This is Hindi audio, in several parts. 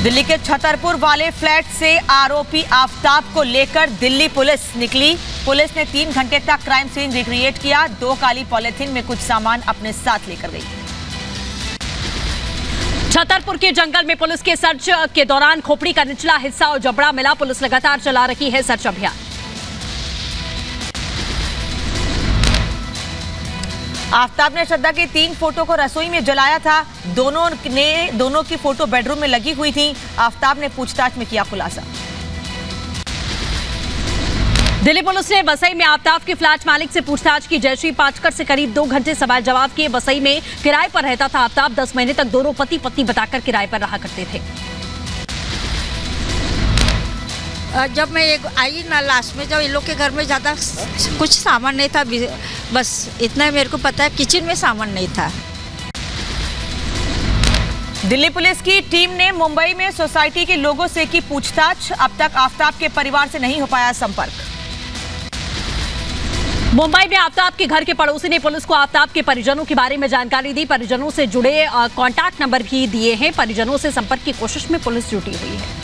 दिल्ली के छतरपुर वाले फ्लैट से आरोपी आफताब को लेकर दिल्ली पुलिस निकली। पुलिस ने 3 घंटे तक क्राइम सीन रिक्रिएट किया। 2 काली पॉलिथीन में कुछ सामान अपने साथ लेकर गई। छतरपुर के जंगल में पुलिस के सर्च के दौरान खोपड़ी का निचला हिस्सा और जबड़ा मिला। पुलिस लगातार चला रही है सर्च अभियान। आफताब ने श्रद्धा की 3 फोटो को रसोई में जलाया था। दोनों की फोटो बेडरूम में लगी हुई थी। आफताब ने पूछताछ में किया खुलासा। दिल्ली पुलिस ने वसई में आफताब के फ्लैट मालिक से पूछताछ की। जयश्री पाटकर से करीब 2 घंटे सवाल जवाब किए। वसई में किराए पर रहता था आफताब। 10 महीने तक दोनों पति पत्नी बताकर किराए पर रहा करते थे। जब मैं आई ना लास्ट में, जब इन लोग के घर में ज़्यादा कुछ सामान नहीं था, बस इतना मेरे को पता है, किचन में सामान नहीं था। दिल्ली पुलिस की टीम ने मुंबई में सोसाइटी के लोगों से की पूछताछ। अब तक आफताब के परिवार से नहीं हो पाया संपर्क। मुंबई में आफताब के घर के पड़ोसी ने पुलिस को आफताब के परिजनों के बारे में जानकारी दी। परिजनों से जुड़े कॉन्टैक्ट नंबर भी दिए हैं। परिजनों से संपर्क की कोशिश में पुलिस जुटी हुई है।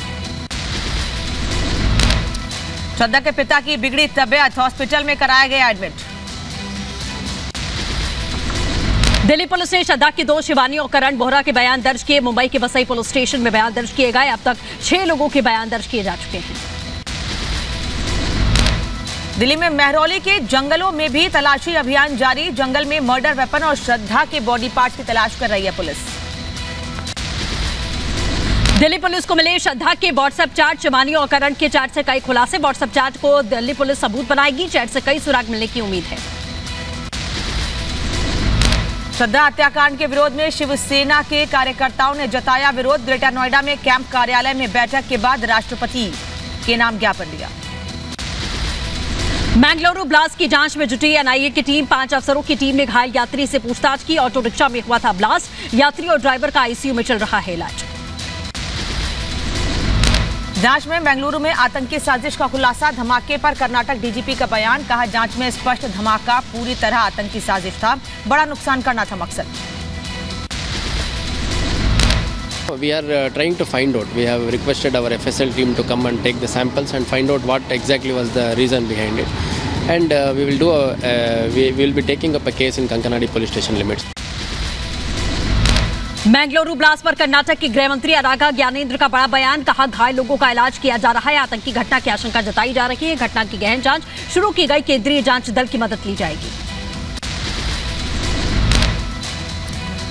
श्रद्धा के पिता की बिगड़ी तबीयत, हॉस्पिटल में कराया गया एडमिट। दिल्ली पुलिस ने श्रद्धा की 2 शिवानी और करण बोहरा के बयान दर्ज किए। मुंबई के वसई पुलिस स्टेशन में बयान दर्ज किए गए। अब तक 6 लोगों के बयान दर्ज किए जा चुके हैं। दिल्ली में महरौली के जंगलों में भी तलाशी अभियान जारी। जंगल में मर्डर वेपन और श्रद्धा के बॉडी पार्ट्स की तलाश कर रही है पुलिस। दिल्ली पुलिस को मिले श्रद्धा के व्हाट्सएप चैट। शिवानी और करण के चैट से कई खुलासे। व्हाट्सएप चैट को दिल्ली पुलिस सबूत बनाएगी। चैट से कई सुराग मिलने की उम्मीद है। श्रद्धा हत्याकांड के विरोध में शिवसेना के कार्यकर्ताओं ने जताया विरोध। ग्रेटर नोएडा में कैंप कार्यालय में बैठक के बाद राष्ट्रपति के नाम ज्ञापन दिया। मैंगलुरु ब्लास्ट की जांच में जुटी एनआईए की टीम। 5 अफसरों की टीम ने घायल यात्री से पूछताछ की। ऑटो रिक्शा में हुआ था ब्लास्ट। यात्री और ड्राइवर का आईसीयू में चल रहा है इलाज। जांच में बेंगलुरु में आतंकी साजिश का खुलासा। धमाके पर कर्नाटक डीजीपी का बयान। कहा जांच में स्पष्ट धमाका पूरी तरह आतंकी साजिश था। बड़ा नुकसान करना था मकसद। We are trying to find out. We have requested our FSL team to come and take the samples and find out what exactly was the reason behind it. And we will be taking up a case in Kankanadi police station limits. Mangaluru blast पर कर्नाटक के गृह मंत्री अरागा ज्ञानेंद्र का बड़ा बयान। कहा घायल लोगों का इलाज किया जा रहा है। आतंकी घटना की आशंका जताई जा रही है। घटना की गहन जांच शुरू की गई। केंद्रीय जांच दल की मदद ली जाएगी।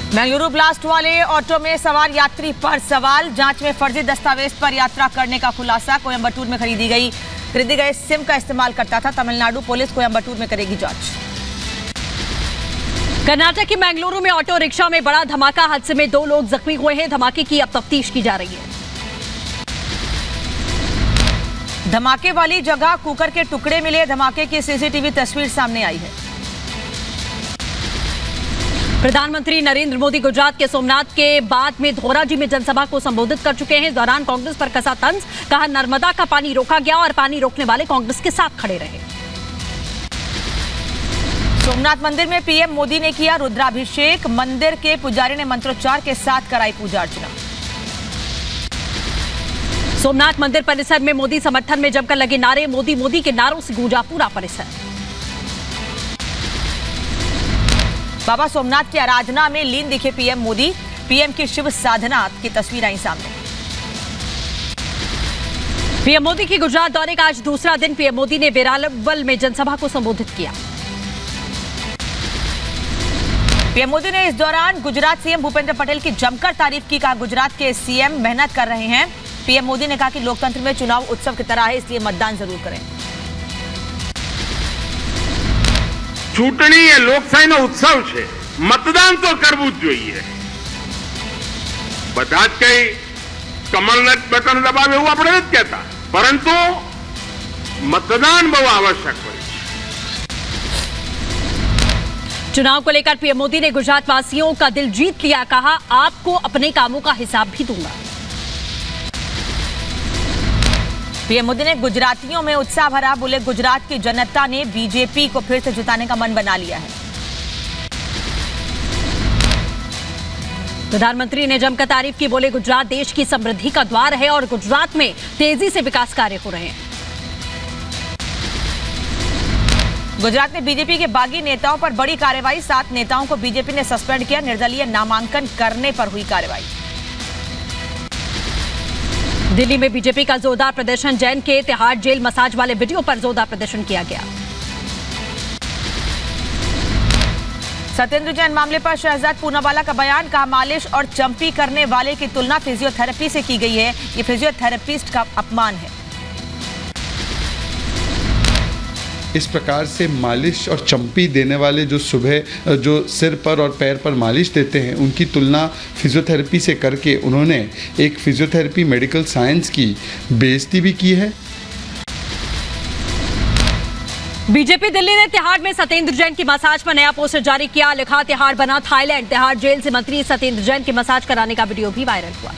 बेंगलुरु ब्लास्ट वाले ऑटो में सवार यात्री पर सवाल। जांच में फर्जी दस्तावेज पर यात्रा करने का खुलासा। कोयंबटूर में खरीदी गए सिम का इस्तेमाल करता था। तमिलनाडु पुलिस कोयंबटूर में करेगी जांच। कर्नाटक के मैंगलुरु में ऑटो रिक्शा में बड़ा धमाका। हादसे में 2 लोग जख्मी हुए हैं। धमाके की अब तफ्तीश की जा रही है। धमाके वाली जगह कुकर के टुकड़े मिले। धमाके की सीसीटीवी तस्वीर सामने आई है। प्रधानमंत्री नरेंद्र मोदी गुजरात के सोमनाथ के बाद में धोराजी में जनसभा को संबोधित कर चुके हैं। दौरान कांग्रेस पर कसा तंज। कहा नर्मदा का पानी रोका गया और पानी रोकने वाले कांग्रेस के साथ खड़े रहे। सोमनाथ मंदिर में पीएम मोदी ने किया रुद्राभिषेक। मंदिर के पुजारी ने मंत्रोच्चार के साथ कराई पूजा अर्चना। सोमनाथ मंदिर परिसर में मोदी समर्थन में जमकर लगे नारे। मोदी मोदी के नारों से गूंजा पूरा परिसर। बाबा सोमनाथ की आराधना में लीन दिखे पीएम मोदी। पीएम की शिव साधना की तस्वीर आई सामने। पीएम मोदी की गुजरात दौरे का आज दूसरा दिन। पीएम मोदी ने वेरावल में जनसभा को संबोधित किया। पीएम मोदी ने इस दौरान गुजरात सीएम भूपेंद्र पटेल की जमकर तारीफ की। कहा गुजरात के सीएम मेहनत कर रहे हैं। पीएम मोदी ने कहा कि लोकतंत्र में चुनाव उत्सव की तरह है, इसलिए मतदान जरूर करें। ચૂંટણી એ લોકશાહીનો ઉત્સવ છે, મતદાન તો કરવું જ જોઈએ। બધા જ કઈ કમલને બટન દબાવે એવું આપણે નથી કહેતા, પરંતુ मतदान बहुत आवश्यक है। चुनाव को लेकर पीएम मोदी ने गुजरात वासियों का दिल जीत लिया। कहा आपको अपने कामों का हिसाब भी दूंगा। पीएम मोदी ने गुजरातियों में उत्साह भरा। बोले गुजरात की जनता ने बीजेपी को फिर से जिताने का मन बना लिया है। प्रधानमंत्री ने जमकर तारीफ की, बोले गुजरात देश की समृद्धि का द्वार है और गुजरात में तेजी से विकास कार्य हो रहे हैं। गुजरात में बीजेपी के बागी नेताओं पर बड़ी कार्रवाई, 7 नेताओं को बीजेपी ने सस्पेंड किया, निर्दलीय नामांकन करने पर हुई कार्रवाई। दिल्ली में बीजेपी का जोरदार प्रदर्शन, जैन के तिहाड़ जेल मसाज वाले वीडियो पर जोरदार प्रदर्शन किया गया। सत्येंद्र जैन मामले पर शहजाद पूनावाला का बयान, कहा मालिश और चंपी करने वाले की तुलना फिजियोथेरेपी से की गई है, ये फिजियोथेरेपिस्ट का अपमान है। इस प्रकार से मालिश और चंपी देने वाले जो सुबह जो सिर पर और पैर पर मालिश देते हैं, उनकी तुलना फिजियोथेरेपी से करके उन्होंने एक फिजियोथेरेपी मेडिकल साइंस की बेइज्जती भी की है। बीजेपी दिल्ली ने तिहाड़ में सत्येंद्र जैन की मसाज पर नया पोस्टर जारी किया, लिखा तिहाड़ बना थाईलैंड। तिहाड़ जेल से मंत्री सत्येंद्र जैन की मसाज कराने का वीडियो भी वायरल हुआ।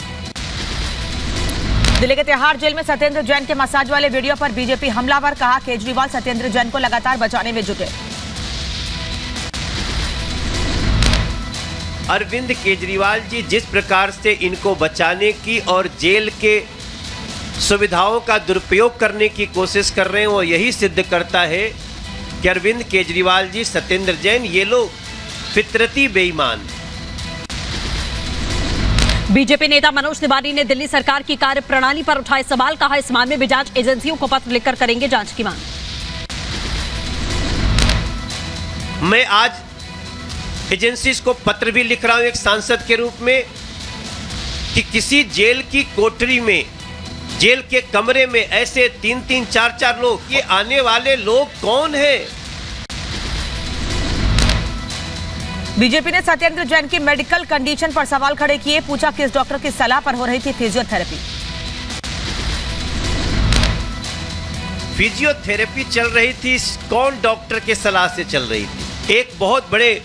दिल्ली के तिहाड़ जेल में सत्येंद्र जैन के मसाज वाले वीडियो पर बीजेपी हमलावर, कहा केजरीवाल सत्येंद्र जैन को लगातार बचाने में जुटे। अरविंद केजरीवाल जी जिस प्रकार से इनको बचाने की और जेल के सुविधाओं का दुरुपयोग करने की कोशिश कर रहे हैं, वो यही सिद्ध करता है कि अरविंद केजरीवाल जी, सत्येंद्र जैन, ये लोग फितरती बेईमान। बीजेपी नेता मनोज तिवारी ने दिल्ली सरकार की कार्य प्रणाली पर उठाए सवाल, कहा इस मामले में जांच एजेंसियों को पत्र लिखकर करेंगे जांच की मांग। मैं आज एजेंसीज को पत्र भी लिख रहा हूं एक सांसद के रूप में कि किसी जेल की कोठरी में, जेल के कमरे में ऐसे 3-3, 4-4 लोग, ये आने वाले लोग कौन हैं? बीजेपी ने सत्येंद्र जैन की मेडिकल कंडीशन पर सवाल खड़े किए, पूछा किस डॉक्टर की सलाह पर हो रही थी फिजियोथेरेपी। फिजियोथेरेपी चल रही थी, कौन डॉक्टर के सलाह से चल रही थी? एक बहुत बड़े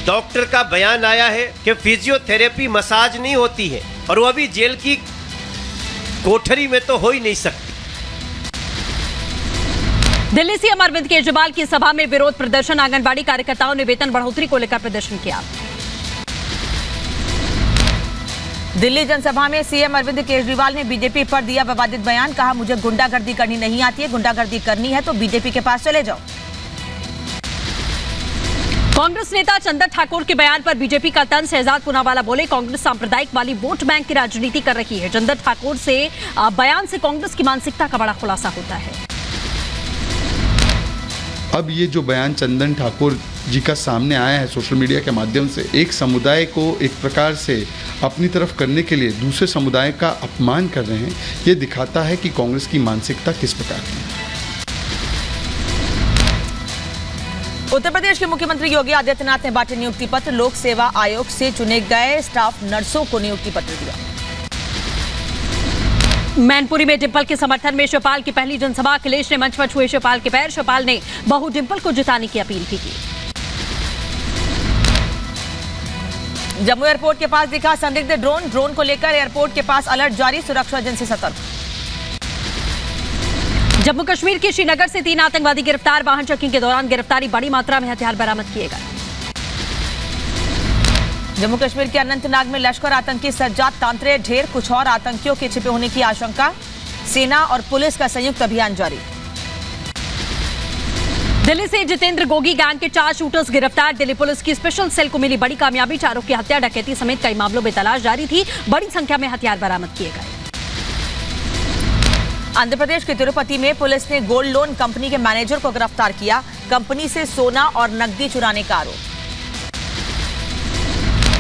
डॉक्टर का बयान आया है कि फिजियोथेरेपी मसाज नहीं होती है, और वो अभी जेल की कोठरी में तो हो ही नहीं सकती। दिल्ली सीएम अरविंद केजरीवाल की सभा में विरोध प्रदर्शन, आंगनबाड़ी कार्यकर्ताओं ने वेतन बढ़ोतरी को लेकर प्रदर्शन किया। दिल्ली जनसभा में सीएम अरविंद केजरीवाल ने बीजेपी पर दिया विवादित बयान, कहा मुझे गुंडागर्दी करनी नहीं आती है, गुंडागर्दी करनी है तो बीजेपी के पास चले जाओ। कांग्रेस नेता चंदन ठाकुर के बयान पर बीजेपी का तंज, शहजाद पूनावाला बोले कांग्रेस सांप्रदायिक वाली वोट बैंक की राजनीति कर रही है। चंदन ठाकुर से बयान से कांग्रेस की मानसिकता का बड़ा खुलासा होता है। अब ये जो बयान चंदन ठाकुर जी का सामने आया है सोशल मीडिया के माध्यम से, एक समुदाय को एक प्रकार से अपनी तरफ करने के लिए दूसरे समुदाय का अपमान कर रहे हैं, ये दिखाता है कि कांग्रेस की मानसिकता किस प्रकार की है। उत्तर प्रदेश के मुख्यमंत्री योगी आदित्यनाथ ने बांटे नियुक्ति पत्र, लोक सेवा आयोग से चुने गए स्टाफ नर्सों को नियुक्ति पत्र दिया। मैनपुरी में डिंपल के समर्थन में शिवपाल की पहली जनसभा, अखिलेश ने मंच पर छुए शिवपाल के पैर, शिवपाल ने बहू डिंपल को जिताने की अपील भी की। जम्मू एयरपोर्ट के पास दिखा संदिग्ध ड्रोन को लेकर एयरपोर्ट के पास अलर्ट जारी, सुरक्षा एजेंसी सतर्क। जम्मू कश्मीर के श्रीनगर से 3 आतंकवादी गिरफ्तार, वाहन चेकिंग के दौरान गिरफ्तारी, बड़ी मात्रा में हथियार बरामद किए गए। जम्मू कश्मीर के अनंतनाग में लश्कर आतंकी सज्जाद तांतरे ढेर, कुछ और आतंकियों के छिपे होने की आशंका, सेना और पुलिस का संयुक्त अभियान जारी। दिल्ली से जितेंद्र गोगी गैंग के 4 शूटर्स गिरफ्तार, दिल्ली पुलिस की स्पेशल सेल को मिली बड़ी कामयाबी, चारों की हत्या, डकैती समेत कई मामलों में तलाश जारी थी, बड़ी संख्या में हथियार बरामद किए गए। आंध्र प्रदेश के तिरुपति में पुलिस ने गोल्ड लोन कंपनी के मैनेजर को गिरफ्तार किया, कंपनी से सोना और नकदी चुराने का आरोप।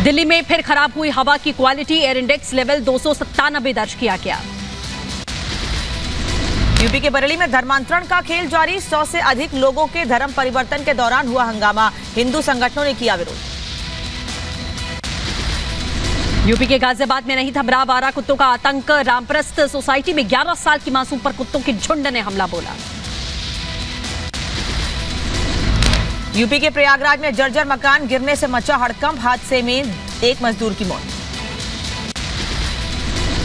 दिल्ली में फिर खराब हुई हवा की क्वालिटी, एयर इंडेक्स लेवल 297 दर्ज किया गया। यूपी के बरेली में धर्मांतरण का खेल जारी, 100 से अधिक लोगों के धर्म परिवर्तन के दौरान हुआ हंगामा, हिंदू संगठनों ने किया विरोध। यूपी के गाजियाबाद में नहीं थमरा आवारा कुत्तों का आतंक, रामप्रस्थ सोसाइटी में 11 साल की मासूम पर कुत्तों के झुंड ने हमला बोला। यूपी के प्रयागराज में जर्जर मकान गिरने से मचा हड़कंप, हादसे में एक मजदूर की मौत।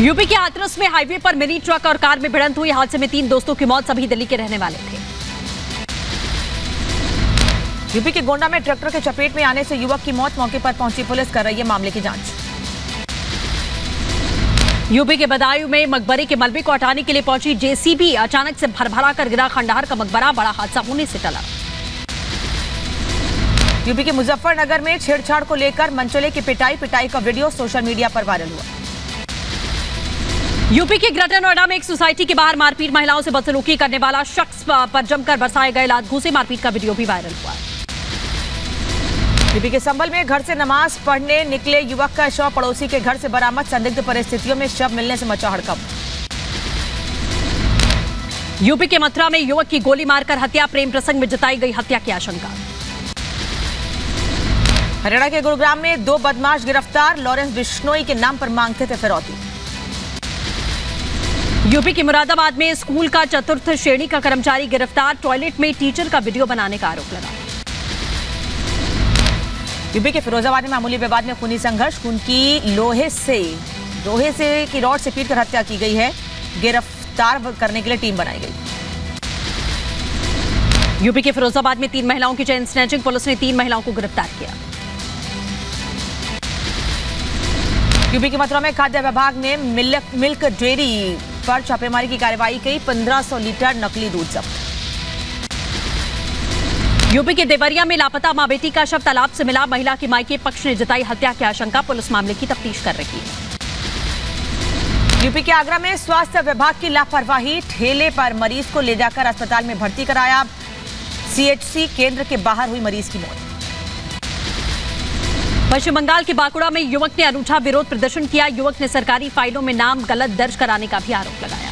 यूपी के हाथरस में हाईवे पर मिनी ट्रक और कार में भिड़ंत हुई, हादसे में 3 दोस्तों की मौत, सभी दिल्ली के रहने वाले थे। यूपी के गोंडा में ट्रैक्टर के चपेट में आने से युवक की मौत, मौके पर पहुंची पुलिस कर रही है मामले की जांच। यूपी के बदायूं में मकबरे के मलबे को हटाने के लिए पहुंची जेसीबी, अचानक से भरभरा कर गिरा खंडहर का मकबरा, बड़ा हादसा होने से टला। यूपी के मुजफ्फरनगर में छेड़छाड़ को लेकर मंचले की पिटाई का वीडियो सोशल मीडिया पर वायरल हुआ। यूपी के ग्रेटर नोएडा में एक सोसाइटी के बाहर मारपीट, महिलाओं से बदसलूकी करने वाला शख्स पर जमकर बरसाए गए लात घूंसे, मारपीट का वीडियो भी वायरल हुआ। यूपी के संभल में घर से नमाज पढ़ने निकले युवक का शव पड़ोसी के घर से बरामद, संदिग्ध परिस्थितियों में शव मिलने से मचा हड़कंप। यूपी के मथुरा में युवक की गोली मारकर हत्या, प्रेम प्रसंग में जताई गई हत्या की आशंका। हरियाणा के गुरुग्राम में 2 बदमाश गिरफ्तार, लॉरेंस बिश्नोई के नाम पर मांगते थे फिरौती। यूपी के मुरादाबाद में स्कूल का 4th श्रेणी का कर्मचारी गिरफ्तार, टॉयलेट में टीचर का वीडियो बनाने का आरोप लगा। यूपी के फिरोजाबाद में मामूली विवाद में खूनी संघर्ष, खून की लोहे से की रॉड से पीटकर हत्या की गई है, गिरफ्तार करने के लिए टीम बनाई गई। यूपी के फिरोजाबाद में 3 महिलाओं की चेन स्नैचिंग, पुलिस ने 3 महिलाओं को गिरफ्तार किया। यूपी के मथुरा में खाद्य विभाग ने मिल्क डेयरी पर छापेमारी की कार्रवाई की, 1500 लीटर नकली दूध जब्त। यूपी के देवरिया में लापता मां बेटी का शव तालाब से मिला, महिला के मायके पक्ष ने जताई हत्या की आशंका, पुलिस मामले की तफ्तीश कर रही है। यूपी के आगरा में स्वास्थ्य विभाग की लापरवाही, ठेले पर मरीज को ले जाकर अस्पताल में भर्ती कराया, सीएचसी केंद्र के बाहर हुई मरीज की मौत। पश्चिम बंगाल के बांकुड़ा में युवक ने अनूठा विरोध प्रदर्शन किया, युवक ने सरकारी फाइलों में नाम गलत दर्ज कराने का भी आरोप लगाया।